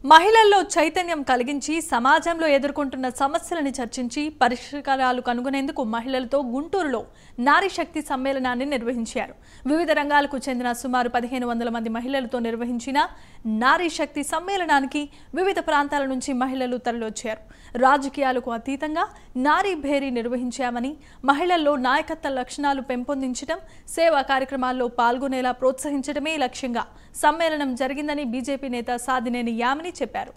మహిళల్లో చైతన్యం కలిగించి సమాజంలో ఎదుర్కొంటున్న సమస్యలను చర్చించి పరిష్కారాలు కనుగొనేందుకు మహిళలతో గుంటూరులో నారీ శక్తి సమ్మేళనాన్ని నిర్వహించారు. వివిధ రంగాలకు చెందిన సుమారు 1500 మంది మహిళలతో నిర్వహించిన నారీ శక్తి సమ్మేళనానికి వివిధ ప్రాంతాల నుంచి మహిళలు తరలివచ్చారు. రాజకీయాలకు అతీతంగా నారీ భేరీ నిర్వహించామని, మహిళల్లో నాయకత్వ లక్షణాలు పెంపొందించడం, సేవా కార్యక్రమాల్లో పాల్గొనేలా ప్రోత్సహించడమే లక్ష్యంగా సమ్మేళనం జరిగిందని బీజేపీ నేత సాదినేని యామిని చెప్పారు.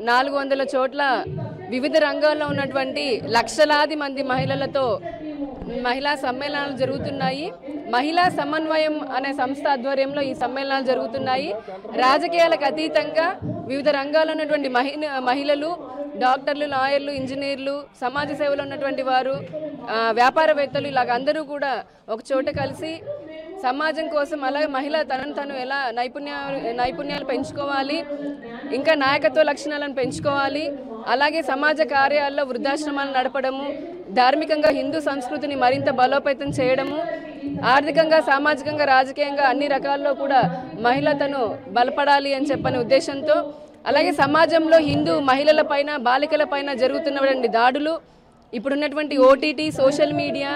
400 చోట్ల వివిధ రంగాల్లో ఉన్నటువంటి లక్షలాది మంది మహిళలతో మహిళా సమ్మేళనాలు జరుగుతున్నాయి. మహిళా సమన్వయం అనే సంస్థ ఆధ్వర్యంలో ఈ సమ్మేళనాలు జరుగుతున్నాయి. రాజకీయాలకు అతీతంగా వివిధ రంగాల్లో ఉన్నటువంటి మహిళలు, డాక్టర్లు, లాయర్లు, ఇంజనీర్లు, సమాజ సేవలో ఉన్నటువంటి వారు, వ్యాపారవేత్తలు ఇలాగ అందరూ కూడా ఒక చోట కలిసి సమాజం కోసం, అలాగే మహిళ తనను తను ఎలా నైపుణ్యాలు పెంచుకోవాలి, ఇంకా నాయకత్వ లక్షణాలను పెంచుకోవాలి, అలాగే సమాజ కార్యాల్లో వృద్ధాశ్రమాలు నడపడము, ధార్మికంగా హిందూ సంస్కృతిని మరింత బలోపేతం చేయడము, ఆర్థికంగా, సామాజికంగా, రాజకీయంగా అన్ని రకాల్లో కూడా మహిళ తను బలపడాలి అని చెప్పని ఉద్దేశంతో, అలాగే సమాజంలో హిందూ మహిళలపైన, బాలికలపైన జరుగుతున్నటువంటి దాడులు, ఇప్పుడున్నటువంటి ఓటీటీ, సోషల్ మీడియా,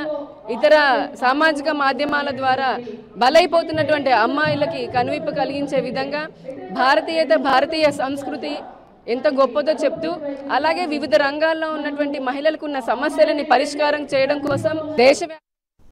ఇతర సామాజిక మాధ్యమాల ద్వారా బలైపోతున్నటువంటి అమ్మాయిలకి కనువిప్పు కలిగించే విధంగా భారతీయ సంస్కృతి ఎంత గొప్పదో చెప్తూ, అలాగే వివిధ రంగాల్లో ఉన్నటువంటి మహిళలకు ఉన్న సమస్యలని పరిష్కారం చేయడం కోసం